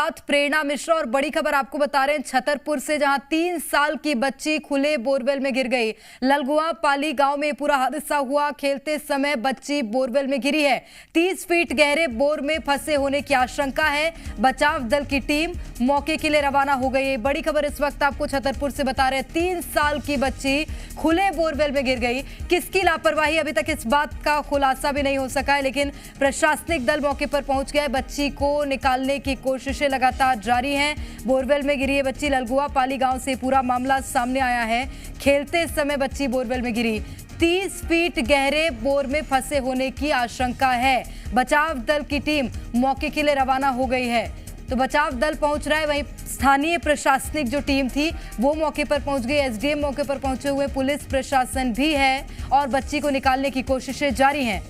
साथ प्रेरणा मिश्रा। और बड़ी खबर आपको बता रहे हैं छतरपुर से, जहां 3 साल की बच्ची खुले बोरवेल में गिर गई। ललगुआ पाली गांव में पूरा हादसा हुआ। खेलते समय बच्ची बोरवेल में गिरी है। 30 फीट गहरे बोर में फंसे होने की आशंका है। बचाव दल की टीम मौके के लिए रवाना हो गई है। बड़ी खबर इस वक्त आपको छतरपुर से बता रहे हैं, 3 साल की बच्ची खुले बोरवेल में गिर गई। किसकी लापरवाही, अभी तक इस बात का खुलासा भी नहीं हो सका है, लेकिन प्रशासनिक दल मौके पर पहुंच गया है। बच्ची को निकालने की कोशिशें लगातार जारी हैं। बोरवेल में गिरी है बच्ची। ललगुआ पाली गांव से पूरा मामला सामने आया है। खेलते समय बच्ची बोरवेल में गिरी। 30 फीट गहरे बोर में फंसे होने की आशंका है। बचाव दल की टीम मौके के लिए रवाना हो गई है। तो बचाव दल पहुंच रहा है, वहीं स्थानीय प्रशासनिक जो टीम थी वो मौके पर पहुंच गई। एसडीएम मौके पर पहुंचे हुए, पुलिस प्रशासन भी है और बच्ची को निकालने की कोशिशें जारी हैं।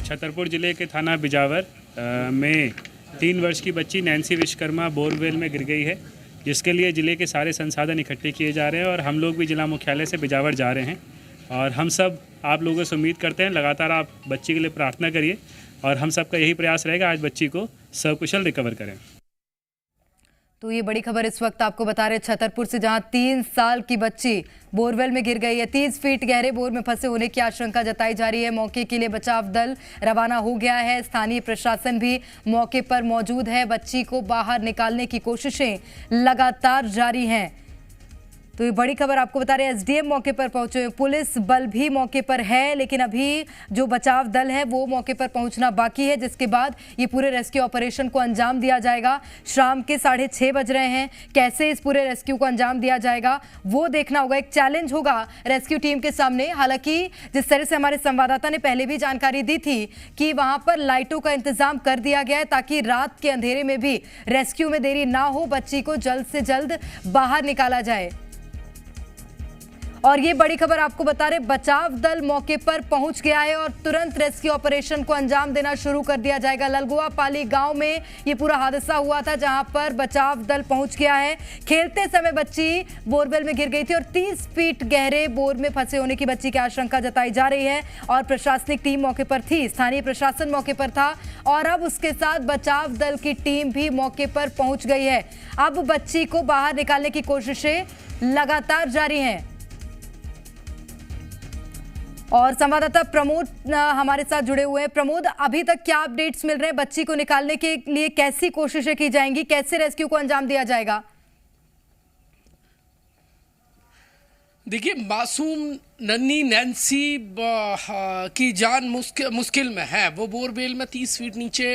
छतरपुर जिले के थाना बिजावर में 3 वर्ष की बच्ची नैन्सी विश्वकर्मा बोरवेल में गिर गई है, जिसके लिए ज़िले के सारे संसाधन इकट्ठे किए जा रहे हैं और हम लोग भी जिला मुख्यालय से बिजावर जा रहे हैं। और हम सब आप लोगों से उम्मीद करते हैं लगातार आप बच्ची के लिए प्रार्थना करिए और हम सबका यही प्रयास रहेगा आज बच्ची को सकुशल रिकवर करें। तो ये बड़ी खबर इस वक्त आपको बता रहे छतरपुर से, जहां 3 साल की बच्ची बोरवेल में गिर गई है। 30 फीट गहरे बोर में फंसे होने की आशंका जताई जा रही है। मौके के लिए बचाव दल रवाना हो गया है। स्थानीय प्रशासन भी मौके पर मौजूद है। बच्ची को बाहर निकालने की कोशिशें लगातार जारी हैं। तो ये बड़ी खबर आपको बता रहे हैं, एसडीएम मौके पर पहुंचे हुए, पुलिस बल भी मौके पर है, लेकिन अभी जो बचाव दल है वो मौके पर पहुंचना बाकी है, जिसके बाद ये पूरे रेस्क्यू ऑपरेशन को अंजाम दिया जाएगा। शाम के 6:30 बज रहे हैं। कैसे इस पूरे रेस्क्यू को अंजाम दिया जाएगा वो देखना होगा। एक चैलेंज होगा रेस्क्यू टीम के सामने। हालांकि जिस तरह से हमारे संवाददाता ने पहले भी जानकारी दी थी कि वहां पर लाइटों का इंतजाम कर दिया गया है ताकि रात के अंधेरे में भी रेस्क्यू में देरी ना हो, बच्ची को जल्द से जल्द बाहर निकाला जाए। और ये बड़ी खबर आपको बता रहे, बचाव दल मौके पर पहुंच गया है और तुरंत रेस्क्यू ऑपरेशन को अंजाम देना शुरू कर दिया जाएगा। ललगुआ पाली गांव में ये पूरा हादसा हुआ था, जहां पर बचाव दल पहुंच गया है। खेलते समय बच्ची बोरवेल में गिर गई थी और 30 फीट गहरे बोर में फंसे होने की बच्ची की आशंका जताई जा रही है और प्रशासनिक टीम मौके पर थी, स्थानीय प्रशासन मौके पर था और अब उसके साथ बचाव दल की टीम भी मौके पर पहुंच गई है। अब बच्ची को बाहर निकालने की कोशिशें लगातार जारी हैं। और संवाददाता प्रमोद हमारे साथ जुड़े हुए हैं। प्रमोद, अभी तक क्या अपडेट्स मिल रहे हैं? बच्ची को निकालने के लिए कैसी कोशिशें की जाएंगी, कैसे रेस्क्यू को अंजाम दिया जाएगा? देखिए, मासूम नन्ही नैन्सी की जान मुश्किल में है। वो बोरवेल में 30 फीट नीचे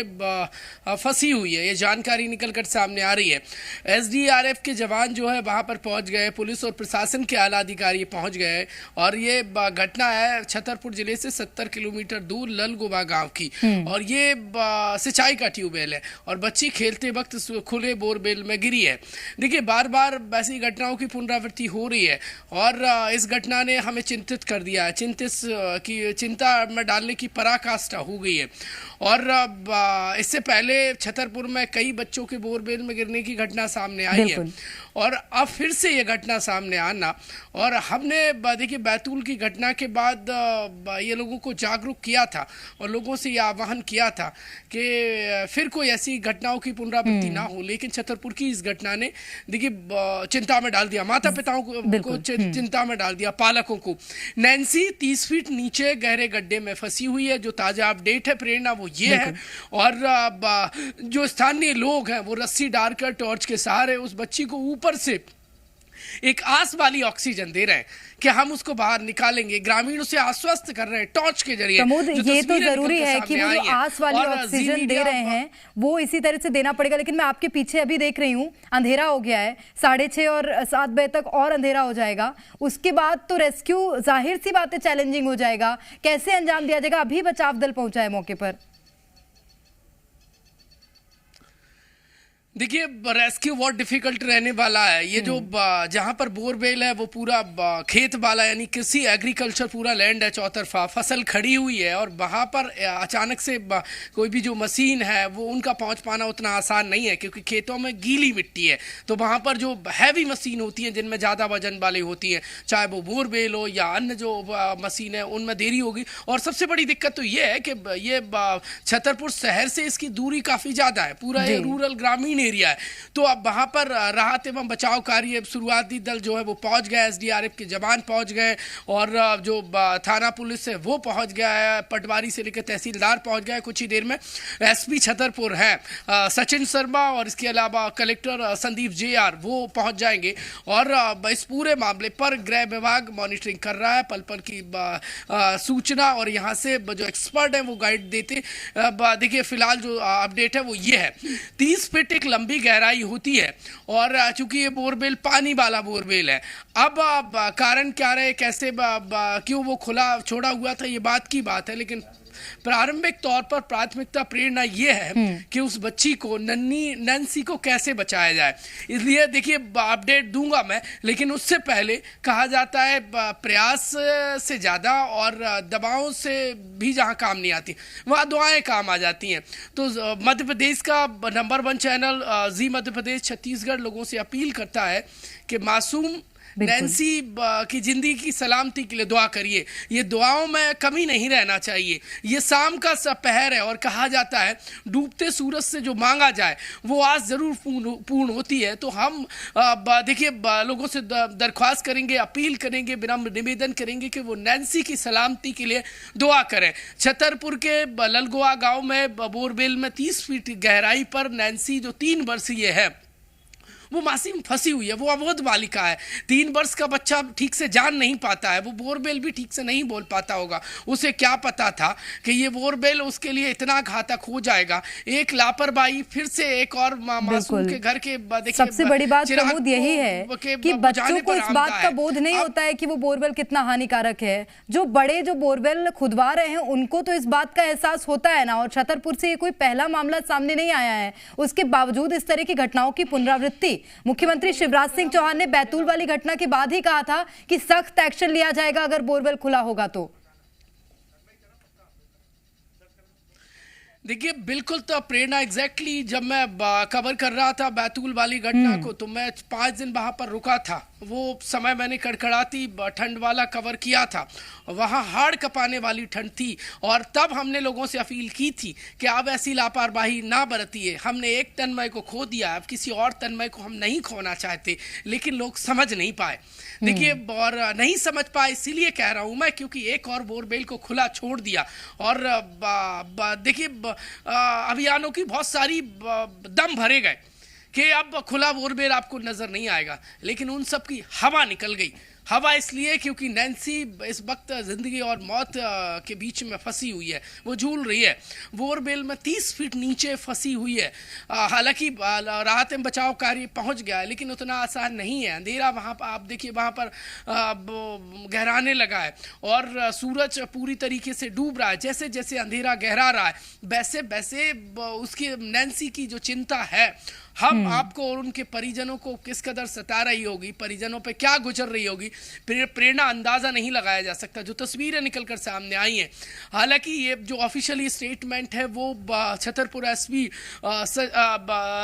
फंसी हुई है, ये जानकारी निकल कर सामने आ रही है। एसडीआरएफ के जवान जो है वहाँ पर पहुँच गए, पुलिस और प्रशासन के आला अधिकारी पहुँच गए और ये घटना है छतरपुर जिले से 70 किलोमीटर दूर ललगुआ गाँव की। और ये सिंचाई का ट्यूबवेल है और बच्ची खेलते वक्त खुले बोरवेल में गिरी है। देखिए, बार बार ऐसी घटनाओं की पुनरावृत्ति हो रही है और इस घटना ने हमें चिंतित कर दिया है। चिंता में डालने की पराकाष्ठा हो गई है। और इससे पहले छतरपुर में कई बच्चों के बोरवेल में गिरने की घटना सामने आई है और अब फिर से ये घटना सामने आना। और हमने देखिए बैतूल की घटना के बाद ये लोगों को जागरूक किया था और लोगों से ये आह्वान किया था कि फिर कोई ऐसी घटनाओं की पुनरावृत्ति ना हो, लेकिन छतरपुर की इस घटना ने देखिए चिंता में डाल दिया, माता पिताओं को चिंता में डाल दिया, पालकों को। नैन्सी 30 फीट नीचे गहरे गड्ढे में फंसी हुई है। जो ताजा अपडेट है प्रेरणा वो ये है और जो स्थानीय लोग हैं वो रस्सी डालकर टॉर्च के सहारे उस बच्ची को ऊपर से एक आस वाली ऑक्सीजन दे रहे हैं कि हम उसको बाहर निकालेंगे। ग्रामीण उसे आश्वस्त कर रहे हैं टॉर्च के जरिए। ये तो जरूरी है कि वो जो आस वाली ऑक्सीजन दे रहे हैं वो इसी तरह से देना पड़ेगा। लेकिन मैं आपके पीछे अभी देख रही हूँ, अंधेरा हो गया है, 6:30 और 7 बजे तक और अंधेरा हो जाएगा। उसके बाद तो रेस्क्यू जाहिर सी बात है चैलेंजिंग हो जाएगा। कैसे अंजाम दिया जाएगा? अभी बचाव दल पहुंचा है मौके पर। देखिए, रेस्क्यू बहुत डिफिकल्ट रहने वाला है। ये जो जहाँ पर बोरवेल है वो पूरा खेत वाला, यानी कृषि एग्रीकल्चर पूरा लैंड है, चौतरफा फसल खड़ी हुई है, और वहाँ पर अचानक से कोई भी जो मशीन है वो उनका पहुँच पाना उतना आसान नहीं है, क्योंकि खेतों में गीली मिट्टी है। तो वहाँ पर जो हैवी मशीन होती है जिनमें ज़्यादा वजन वाली होती है, चाहे वो बोरवेल हो या अन्य जो मशीन है, उनमें देरी होगी। और सबसे बड़ी दिक्कत तो ये है कि ये छतरपुर शहर से इसकी दूरी काफ़ी ज़्यादा है, पूरा रूरल ग्रामीण एरिया है। तो अब वहां पर राहत एवं बचाव कार्य शुरुआती दल जो है वो पहुंच गया, एसडीआरएफ के जवान पहुंच गए, और जो थाना पुलिस है वो पहुंच गया है, पटवारी से लेकर तहसीलदार पहुंच गया है। कुछ ही देर में एसपी छतरपुर है सचिन शर्मा, और इसके अलावा कलेक्टर संदीप जेआर वो पहुंच जाएंगे। और इस पूरे मामले पर गृह विभाग मॉनिटरिंग कर रहा है, पल पल की सूचना और यहाँ से जो एक्सपर्ट है वो गाइड देते। देखिए, फिलहाल जो अपडेट है वो ये है, 30 फीट एक लंबी गहराई होती है, और चूंकि ये बोरवेल पानी वाला बोरवेल है। अब कारण क्या रहे, कैसे क्यों वो खुला छोड़ा हुआ था, ये बात की बात है, लेकिन प्रारंभिक तौर पर प्राथमिकता प्रेरणा ये है कि उस बच्ची को, नैन्सी को कैसे बचाया जाए। इसलिए देखिए, अपडेट दूंगा मैं, लेकिन उससे पहले कहा जाता है प्रयास से ज़्यादा और दबावों से भी जहां काम नहीं आती वहां दुआएं काम आ जाती हैं। तो मध्य प्रदेश का नंबर 1 चैनल जी मध्य प्रदेश छत्तीसगढ़ लोगों से अपील करता है कि मासूम नैन्सी की जिंदगी की सलामती के लिए दुआ करिए। ये दुआओं में कमी नहीं रहना चाहिए। ये शाम का पहर है, और कहा जाता है डूबते सूरज से जो मांगा जाए वो आज जरूर पूर्ण होती है। तो हम देखिए, लोगों से दरख्वास्त करेंगे, अपील करेंगे, विनम्र निवेदन करेंगे कि वो नैन्सी की सलामती के लिए दुआ करें। छतरपुर के ललगुआ गाँव में बोरवेल में 30 फीट गहराई पर नैन्सी जो 3 वर्षीय है वो मासूम फंसी हुई है। वो अबोध बालिका है, 3 वर्ष का बच्चा ठीक से जान नहीं पाता है, वो बोरवेल भी ठीक से नहीं बोल पाता होगा। उसे क्या पता था कि ये बोरवेल उसके लिए इतना घातक हो जाएगा। एक लापरवाही, फिर से एक और मासूम के घर के सबसे बड़ी बात प्रमोद यही है कि बच्चों को इस बात का बोध नहीं होता है कि वो बोरवेल कितना हानिकारक है। जो बड़े जो बोरवेल खुदवा रहे हैं उनको तो इस बात का एहसास होता है ना, और छतरपुर से ये कोई पहला मामला सामने नहीं आया है। उसके बावजूद इस तरह की घटनाओं की पुनरावृत्ति। मुख्यमंत्री शिवराज सिंह चौहान ने बैतूल वाली घटना के बाद ही कहा था कि सख्त एक्शन लिया जाएगा अगर बोरवेल खुला होगा तो। देखिए, बिल्कुल। तो प्रेरणा एग्जैक्टली जब मैं कवर कर रहा था बैतूल वाली घटना को, तो मैं 5 दिन वहां पर रुका था। वो समय मैंने कड़कड़ाती ठंड वाला कवर किया था, वहाँ हाड़ कपाने वाली ठंड थी, और तब हमने लोगों से अपील की थी कि आप ऐसी लापरवाही ना बरतिए। हमने एक तन्मय को खो दिया, अब किसी और तन्मय को हम नहीं खोना चाहते, लेकिन लोग समझ नहीं पाए। देखिए, और नहीं समझ पाए इसीलिए कह रहा हूँ मैं, क्योंकि एक और बोरवेल को खुला छोड़ दिया। और देखिए, अभियानों की बहुत सारी दम भरे गए कि अब खुला बोरवेल आपको नजर नहीं आएगा, लेकिन उन सब की हवा निकल गई। हवा इसलिए क्योंकि नैन्सी इस वक्त जिंदगी और मौत के बीच में फंसी हुई है, वो झूल रही है। बोरवेल में 30 फीट नीचे फंसी हुई है। हालांकि राहत एवं बचाव कार्य पहुंच गया है, लेकिन उतना आसान नहीं है। अंधेरा वहां पर, आप देखिए, वहां पर गहराने लगा है, और सूरज पूरी तरीके से डूब रहा है। जैसे जैसे अंधेरा गहरा रहा है, वैसे वैसे उसकी नैन्सी की जो चिंता है, हम आपको और उनके परिजनों को किस कदर सता रही होगी, परिजनों पे क्या गुजर रही होगी, प्रेरणा अंदाजा नहीं लगाया जा सकता। जो तस्वीरें निकलकर सामने आई हैं, हालांकि ये जो ऑफिशियली स्टेटमेंट है वो छतरपुर एसपी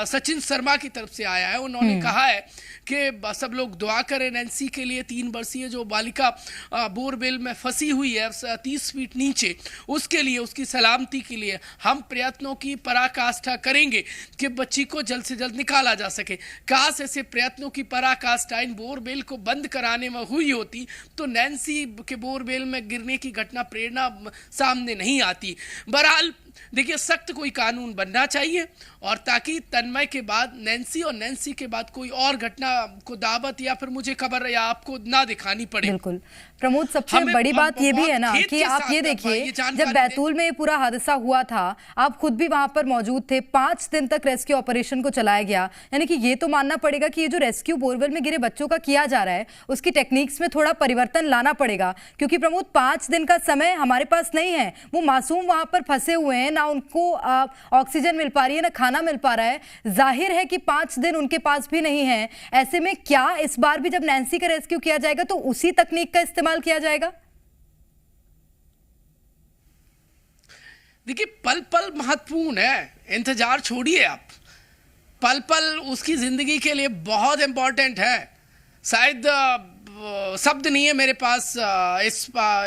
सचिन शर्मा की तरफ से आया है। उन्होंने कहा है कि सब लोग दुआ करें नैन्सी के लिए। 3 वर्षीय जो बालिका बोरवेल में फंसी हुई है 30 फीट नीचे, उसके लिए, उसकी सलामती के लिए हम प्रयत्नों की पराकाष्ठा करेंगे कि बच्ची को जल्द से जल्द निकाला जा सके। काश ऐसे प्रयत्नों की पराकाष्ठा इन बोरवेल को बंद कराने में हुई होती तो नैन्सी के बोरवेल में गिरने की घटना प्रेरणा सामने नहीं आती। बहरहाल देखिए, सख्त कोई कानून बनना चाहिए, और ताकि तन्मय के बाद नैन्सी और नैन्सी के बाद कोई और घटना को दावत या फिर मुझे खबर या आपको ना दिखानी पड़े। बिल्कुल प्रमोद, सबसे बड़ी बात ये भी है ना कि आप ये देखिए, जब बैतूल में पूरा हादसा हुआ था आप खुद भी वहां पर मौजूद थे। 5 दिन तक रेस्क्यू ऑपरेशन को चलाया गया। यानी कि ये तो मानना पड़ेगा कि ये जो रेस्क्यू बोरवेल में गिरे बच्चों का किया जा रहा है उसकी टेक्निक्स में थोड़ा परिवर्तन लाना पड़ेगा, क्योंकि प्रमोद 5 दिन का समय हमारे पास नहीं है। वो मासूम वहां पर फंसे हुए हैं, हैं, ना उनको ऑक्सीजन मिल पा रही है, ना खाना मिल पा रहा है। जाहिर है कि 5 दिन उनके पास भी नहीं है। ऐसे में क्या इस बार भी जब नैन्सी का रेस्क्यू किया जाएगा तो उसी तकनीक का इस्तेमाल किया जाएगा? देखिए, पल पल महत्वपूर्ण है, इंतजार छोड़िए आप। पल पल उसकी जिंदगी के लिए बहुत इंपॉर्टेंट है। शायद शब्द नहीं है मेरे पास इस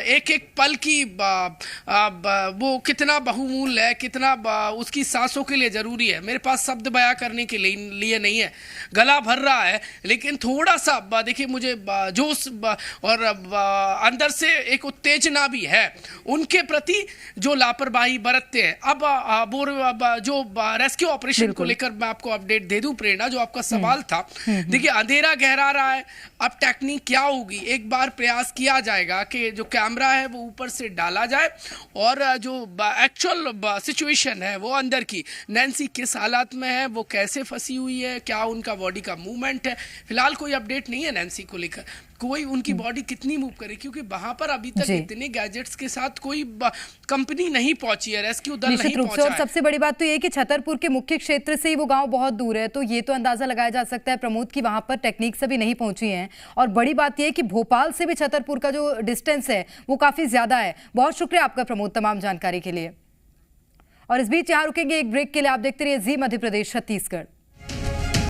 एक एक पल की वो कितना बहुमूल्य है, कितना उसकी सांसों के लिए ज़रूरी है। मेरे पास शब्द बयां करने के लिए नहीं है, गला भर रहा है। लेकिन थोड़ा सा देखिए, मुझे जोश और अंदर से एक उत्तेजना भी है उनके प्रति जो लापरवाही बरतते हैं। अब जो रेस्क्यू ऑपरेशन को लेकर मैं आपको अपडेट दे दूं प्रेरणा, जो आपका सवाल था। देखिए, अंधेरा गहरा रहा है, अब टेक्निक क्या होगी, एक बार प्रयास किया जाएगा कि जो कैमरा है वो ऊपर से डाला जाए और जो एक्चुअल सिचुएशन है वो अंदर की, नैन्सी किस हालात में है, वो कैसे फंसी हुई है, क्या उनका बॉडी का मूवमेंट है। फिलहाल कोई अपडेट नहीं है नैन्सी को लेकर, कोई उनकी बॉडी कितनी मूव करे, क्योंकि वहां पर अभी तक इतने गैजेट्स के साथ कोई कंपनी नहीं पहुंची है, रेस्क्यू दल नहीं पहुंचा है। और सबसे बड़ी बात तो ये है कि छतरपुर के मुख्य क्षेत्र से ही वो गांव बहुत दूर है, तो ये तो अंदाजा लगाया जा सकता है प्रमोद की वहां पर टेक्निक से भी नहीं पहुंची है। और बड़ी बात यह है कि भोपाल से भी छतरपुर का जो डिस्टेंस है वो काफी ज्यादा है। बहुत शुक्रिया आपका प्रमोद तमाम जानकारी के लिए। और इस बीच यहाँ रुकेंगे एक ब्रेक के लिए। आप देखते रहिए जी मध्य प्रदेश छत्तीसगढ़।